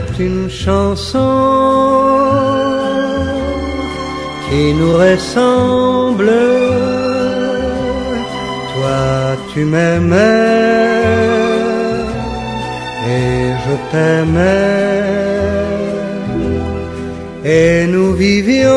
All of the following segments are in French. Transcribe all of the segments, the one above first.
C'est une chanson qui nous ressemble. Toi, tu m'aimais et je t'aimais, et nous vivions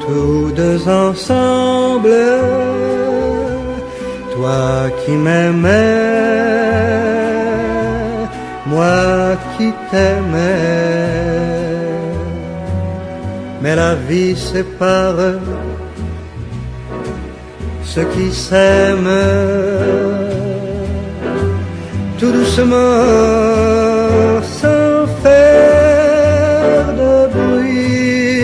tous deux ensemble. Toi qui m'aimais, moi qui t'aimais. Mais la vie sépare ceux qui s'aiment. Tout doucement, sans faire de bruit,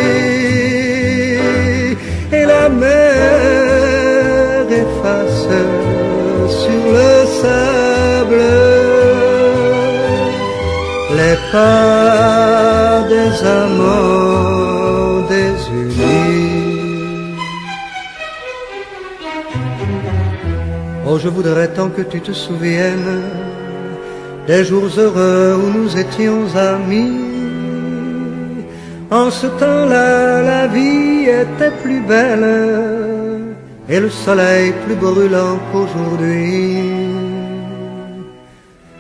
et la mer efface sur le sable les pas des amants désunis. Oh, je voudrais tant que tu te souviennes des jours heureux où nous étions amis. En ce temps-là, la vie était plus belle et le soleil plus brûlant qu'aujourd'hui.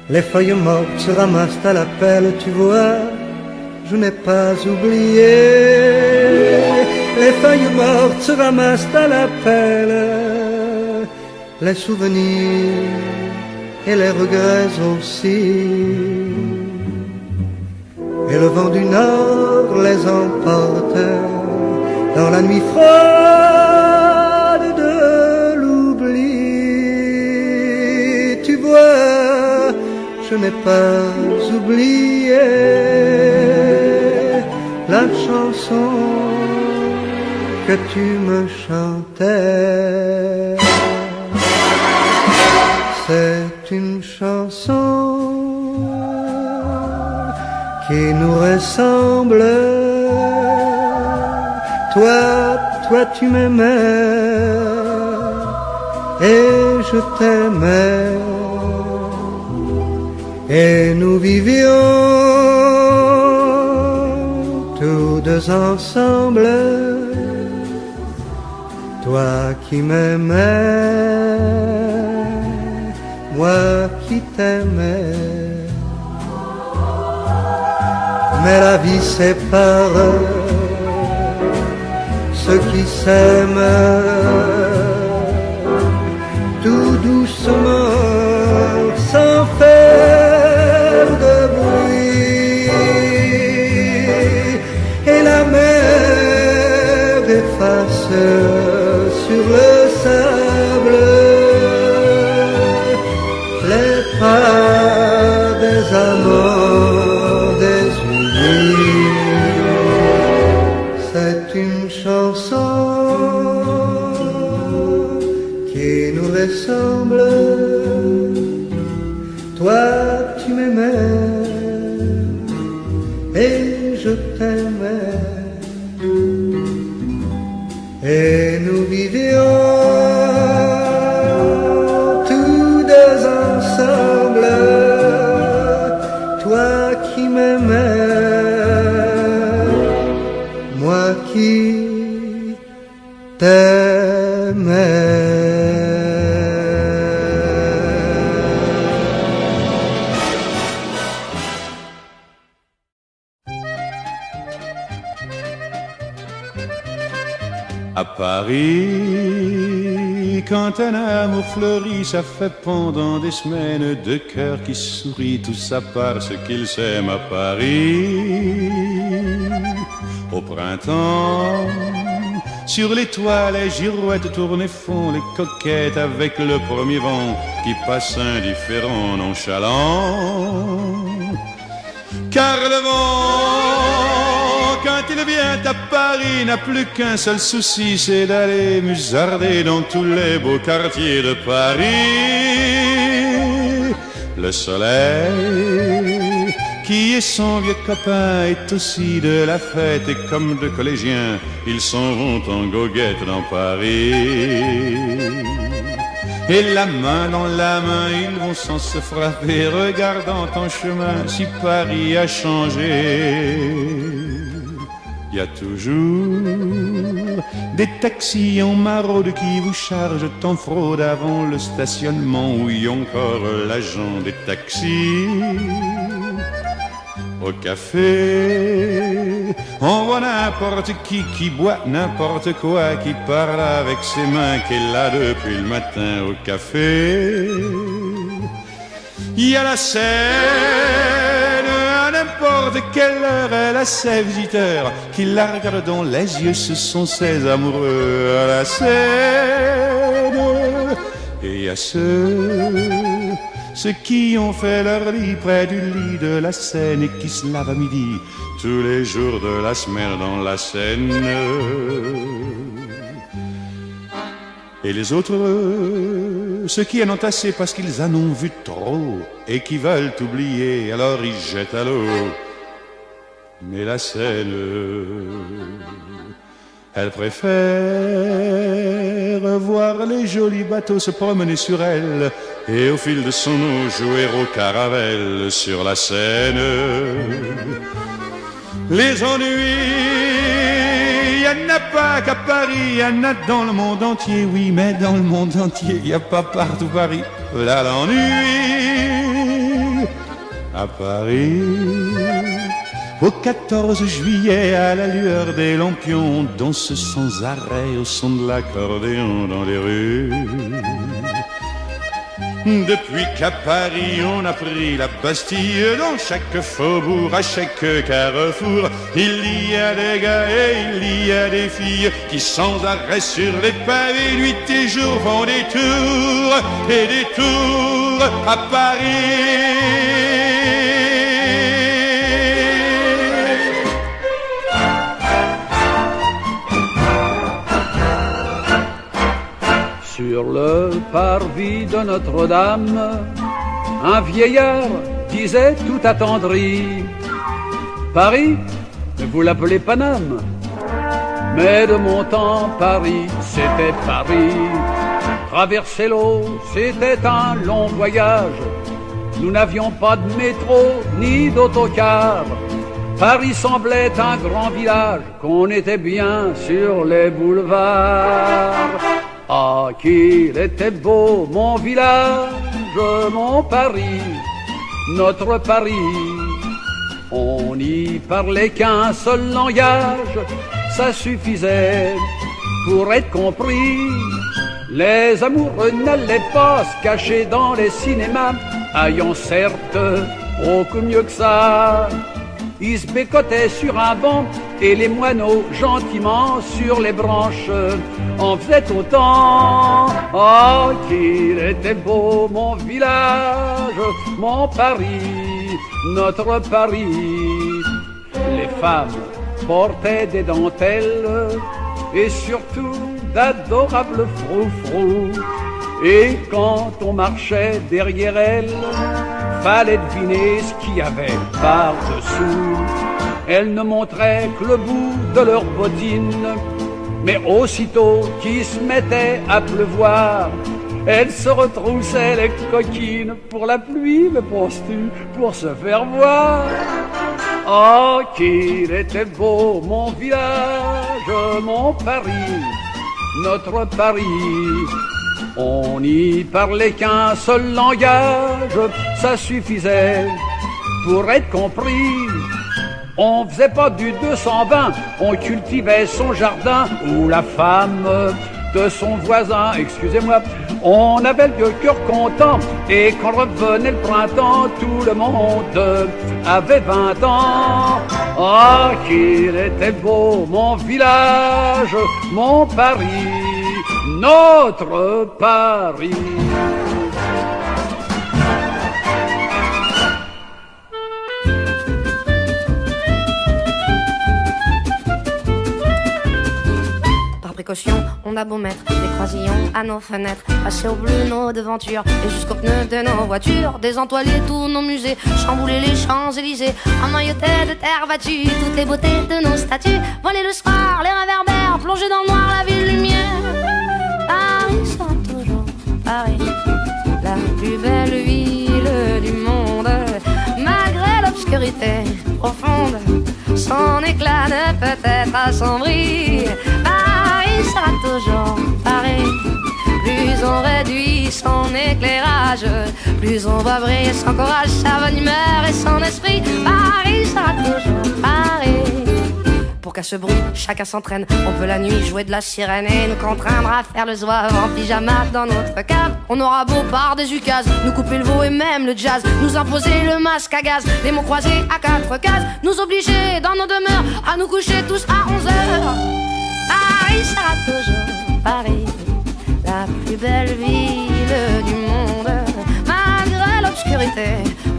Les feuilles mortes se ramassent à la pelle, tu vois, je n'ai pas oublié. Les feuilles mortes se ramassent à la pelle, les souvenirs et les regrets aussi. Et le vent du nord les emporte dans la nuit froide de l'oubli. Tu vois, je n'ai pas oublié la chanson que tu me chantais. C'est une chanson qui nous ressemble. Toi tu m'aimais et je t'aimais, et nous vivions tous deux ensemble. Toi qui m'aimais, moi qui t'aimais. Mais la vie sépare ceux qui s'aiment. Tout doucement, sans faire de bruit, et la mer efface sur le sable les pas des amants désunis. C'est une chanson qui nous ressemble. Toi tu m'aimais et je t'aimais, et nous vivions tous deux ensemble. Toi qui m'aimais, moi qui t'aimais. À Paris, quand un amour fleurit, ça fait pendant des semaines deux cœurs qui sourient, tout ça parce qu'ils s'aiment à Paris. Au printemps, sur les toits, les girouettes tournent et font les coquettes avec le premier vent qui passe indifférent, nonchalant. Car le vent, quand il vient à Paris, n'a plus qu'un seul souci, c'est d'aller musarder dans tous les beaux quartiers de Paris. Le soleil, qui est son vieux copain, est aussi de la fête, et comme deux collégiens, ils s'en vont en goguette dans Paris. Et la main dans la main, ils vont sans se frapper, regardant en chemin si Paris a changé. Il y a toujours des taxis en maraude qui vous chargent en fraude avant le stationnement. Oui, encore l'agent des taxis. Au café, on voit n'importe qui boit n'importe quoi, qui parle avec ses mains, qui est là depuis le matin au café. Il y a la Seine, à n'importe quelle heure, elle a ses visiteurs qui la regardent dans les yeux, ce sont ses amoureux à la Seine. Et il y a ceux qui ont fait leur lit près du lit de la Seine et qui se lavent à midi tous les jours de la semaine dans la Seine. Et les autres, ceux qui en ont assez parce qu'ils en ont vu trop et qui veulent oublier, alors ils jettent à l'eau. Mais la Seine, elle préfère voir les jolis bateaux se promener sur elle et au fil de son eau jouer au caravelle sur la Seine. Les ennuis, il n'y en a pas qu'à Paris, il y en a dans le monde entier, oui, mais dans le monde entier, il n'y a pas partout Paris. Là, l'ennui à Paris. Au 14 juillet, à la lueur des lampions, on danse sans arrêt au son de l'accordéon dans les rues. Depuis qu'à Paris on a pris la Bastille, dans chaque faubourg, à chaque carrefour, il y a des gars et il y a des filles qui sans arrêt sur les pavés, nuit et jour, font des tours et des tours à Paris. Sur le parvis de Notre-Dame, un vieillard disait tout attendri: Paris, vous l'appelez Paname, mais de mon temps, Paris, c'était Paris. Traverser l'eau, c'était un long voyage. Nous n'avions pas de métro ni d'autocar. Paris semblait un grand village, qu'on était bien sur les boulevards. Ah, qu'il était beau, mon village, mon Paris, notre Paris. On n'y parlait qu'un seul langage, ça suffisait pour être compris. Les amoureux n'allaient pas se cacher dans les cinémas, ayant certes beaucoup mieux que ça. Ils se bécotaient sur un banc et les moineaux gentiment sur les branches en faisaient autant. Oh, qu'il était beau mon village, mon Paris, notre Paris. Les femmes portaient des dentelles et surtout d'adorables froufrous. Et quand on marchait derrière elles, fallait deviner ce qu'il y avait par-dessous. Elles ne montraient que le bout de leurs bottines, mais aussitôt qu'il se mettait à pleuvoir, elles se retroussaient les coquines pour la pluie, mais penses-tu, pour se faire voir. Oh, qu'il était beau mon village, mon Paris, notre Paris. On n'y parlait qu'un seul langage, ça suffisait pour être compris. On faisait pas du 220, on cultivait son jardin ou la femme de son voisin, excusez-moi. On avait le cœur content et quand revenait le printemps, tout le monde avait 20 ans. Ah, qu'il était beau mon village, mon Paris, notre Paris. On a beau mettre des croisillons à nos fenêtres, passer au bleu nos devantures et jusqu'aux pneus de nos voitures, désentoiler tous nos musées, chambouler les Champs-Élysées, emmailloter de terre battue toutes les beautés de nos statues, voler le soir, les réverbères, plonger dans le noir la ville lumière. Paris sera toujours Paris. profonde, son éclat ne peut être assombri. Paris sera toujours Paris. Plus on réduit son éclairage, plus on va briller son courage, sa bonne humeur et son esprit. Paris sera toujours Paris. Pour qu'à ce bruit, chacun s'entraîne. On peut la nuit jouer de la sirène et nous contraindre à faire le zouave en pyjama dans notre cave. On aura beau par des ukases, nous couper le veau et même le jazz, nous imposer le masque à gaz, les mots croisés à 4 cases, nous obliger dans nos demeures à nous coucher tous à 11h. Paris sera toujours Paris, la plus belle ville du monde. Malgré l'obscurité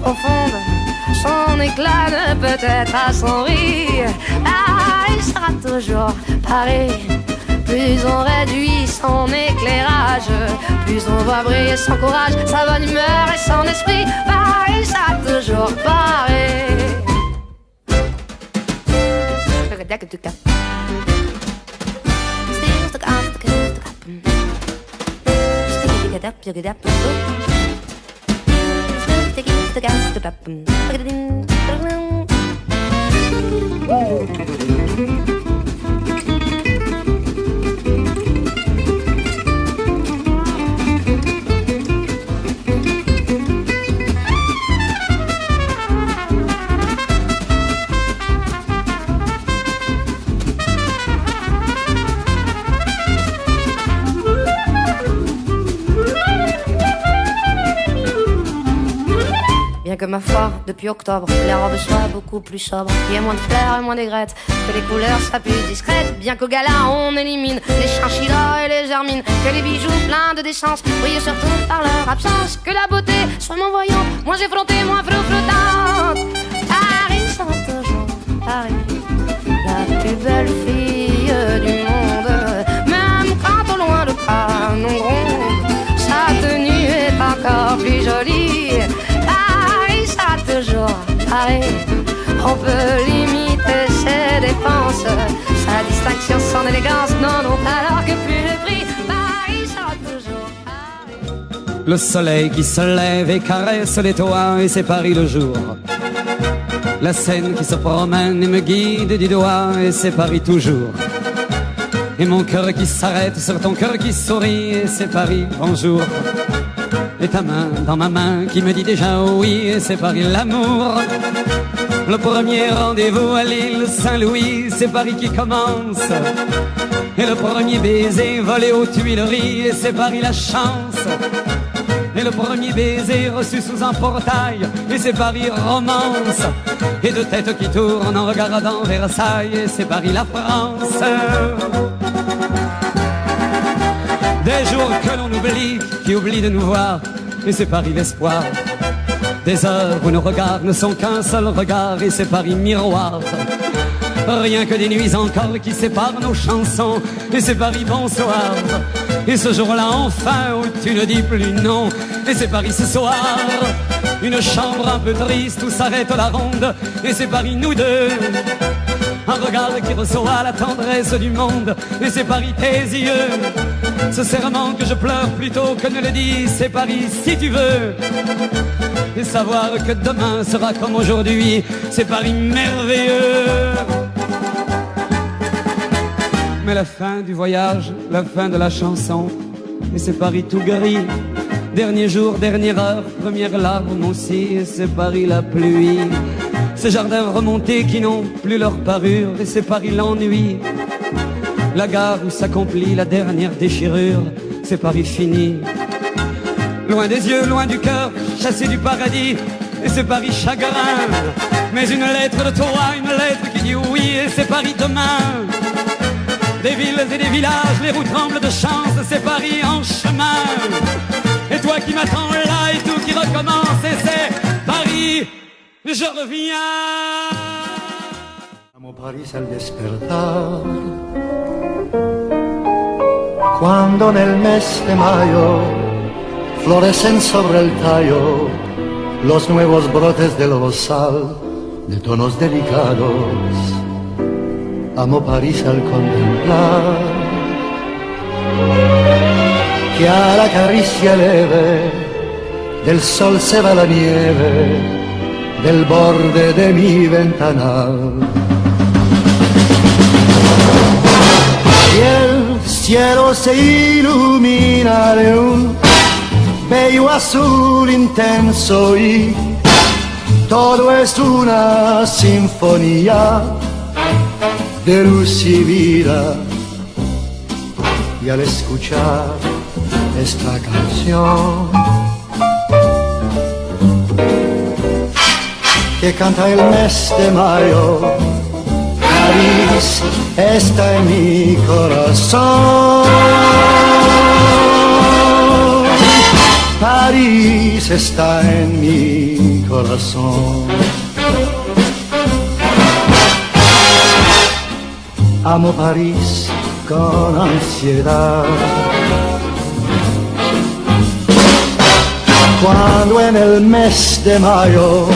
profonde, son éclat ne peut être assombri. Paris sera toujours Paris. Plus on réduit son éclairage, plus on va briller son courage, sa bonne humeur et son esprit. Paris sera toujours Paris. Bien que ma foi, depuis octobre, les robes soient beaucoup plus sobres, qu'il y ait moins de fleurs et moins d'aigrettes, que les couleurs soient plus discrètes. Bien qu'au gala on élimine les chinchillas et les hermines, que les bijoux pleins de décence brillent surtout par leur absence, que la beauté soit moins voyante, moins effrontée, moins flottante. Paris sera toujours Paris, la plus belle fille du monde. Même quand au loin le canon gronde, sa tenue est encore plus jolie. Toujours Paris, on peut limiter ses dépenses, sa distinction, son élégance, non, non, alors que plus le prix, Paris sera toujours Paris. Le soleil qui se lève et caresse les toits, et c'est Paris le jour. La Seine qui se promène et me guide du doigt, et c'est Paris toujours. Et mon cœur qui s'arrête sur ton cœur qui sourit, et c'est Paris, bonjour. Et ta main dans ma main qui me dit déjà oui, et c'est Paris l'amour. Le premier rendez-vous à l'île Saint-Louis, c'est Paris qui commence. Et le premier baiser volé aux Tuileries, et c'est Paris la chance. Et le premier baiser reçu sous un portail, et c'est Paris romance. Et deux têtes qui tournent en regardant Versailles, et c'est Paris la France. Des jours que l'on oublie, qui oublient de nous voir, et c'est Paris l'espoir. Des heures où nos regards ne sont qu'un seul regard, et c'est Paris miroir. Rien que des nuits encore qui séparent nos chansons, et c'est Paris bonsoir. Et ce jour-là enfin où tu ne dis plus non, et c'est Paris ce soir. Une chambre un peu triste où s'arrête la ronde, et c'est Paris nous deux. Un regard qui reçoit la tendresse du monde, et c'est Paris tes yeux. Ce serment que je pleure plutôt que ne le dis, c'est Paris si tu veux. Et savoir que demain sera comme aujourd'hui, c'est Paris merveilleux. Mais la fin du voyage, la fin de la chanson, et c'est Paris tout gris. Dernier jour, dernière heure, première larme aussi, et c'est Paris la pluie. Ces jardins remontés qui n'ont plus leur parure, et c'est Paris l'ennui. La gare où s'accomplit la dernière déchirure, c'est Paris fini. Loin des yeux, loin du cœur, chassé du paradis, et c'est Paris chagrin. Mais une lettre de toi, une lettre qui dit oui, et c'est Paris demain. Des villes et des villages, les roues tremblent de chance, c'est Paris en chemin. Et toi qui m'attends là, et tout qui recommence, et c'est Paris, je reviens. Amo París al despertar, cuando nel mes de mayo florecen sobre el tallo los nuevos brotes del rosal de tonos delicados. Amo París al contemplar que a la caricia leve del sol se va la nieve del borde de mi ventanal. Y el cielo se ilumina de un bello azul intenso y todo es una sinfonía de luz y vida. Y al escuchar esta canción que canta el mes de mayo, París está en mi corazón. París está en mi corazón. Amo París con ansiedad. Cuando en el mes de mayo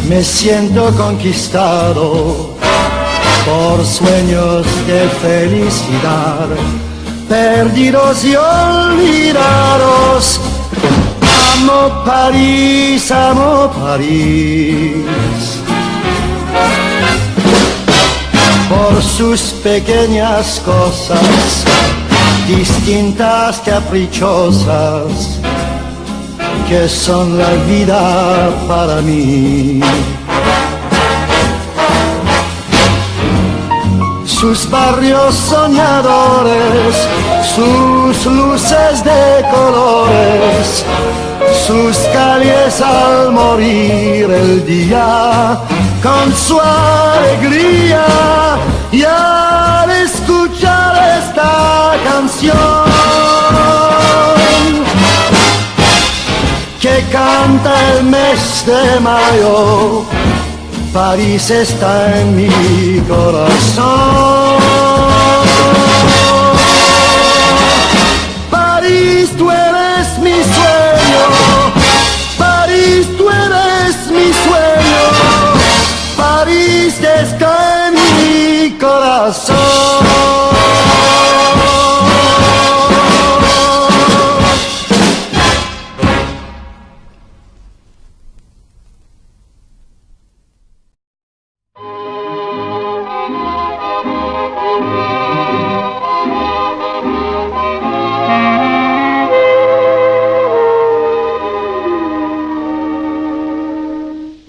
me siento conquistado por sueños de felicidad, perdidos y olvidados. Amo París, amo París, por sus pequeñas cosas, distintas, caprichosas, que son la vida para mí. Sus barrios soñadores, sus luces de colores, sus calles al morir el día, con su alegría, y al escuchar esta canción que canta el mes de mayo, París está en mi corazón. París, tú eres mi sueño. París, tú eres mi sueño. París está en mi corazón.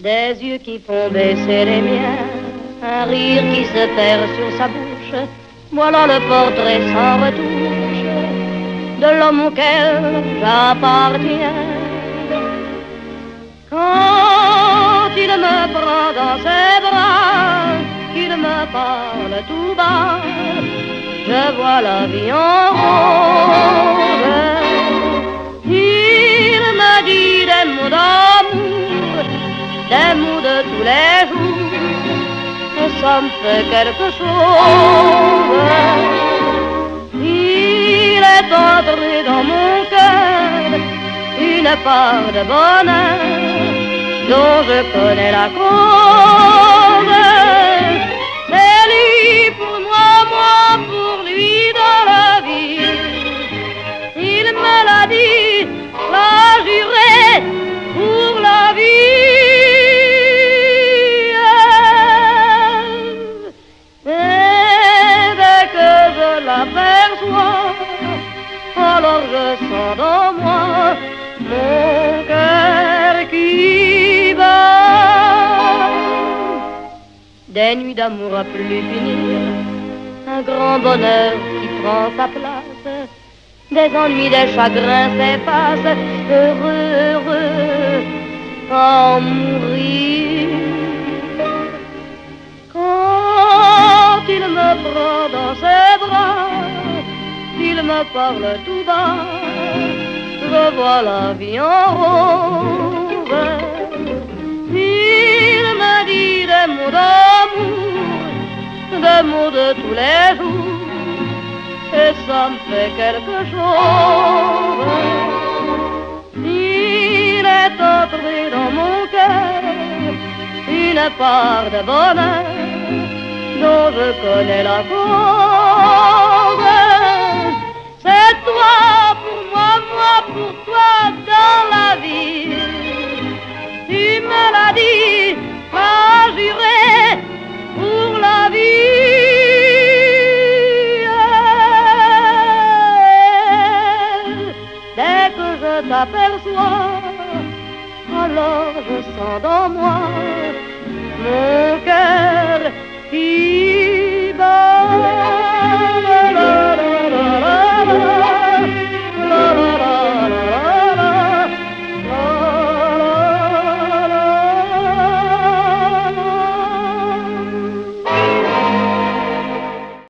Des yeux qui font baisser les miens, un rire qui se perd sur sa bouche, voilà le portrait sans retouche de l'homme auquel j'appartiens. Quand il me prend dans ses bras, qu'il me parle tout bas, je vois la vie en rose. Il me dit des mots d'amour, des mots de tous les jours, et ça me fait quelque chose. Il est entré dans mon cœur une part de bonheur dont je connais la cause. C'est lui pour moi, moi pour lui dans la vie. Il me l'a dit, l'a juré pour la vie. Alors je sens dans moi mon cœur qui bat. Des nuits d'amour à plus finir, un grand bonheur qui prend sa place, des ennuis, des chagrins s'effacent, heureux, heureux, à en mourir. Quand il me prend dans ses bras, il me parle tout bas, je vois la vie en rose. Il me dit des mots d'amour, des mots de tous les jours, et ça me fait quelque chose. Il est entré dans mon cœur une part de bonheur dont je connais la cause. C'est toi pour moi, moi pour toi dans la vie. Tu me je t'aperçois, alors je sens dans moi mon cœur qui bat.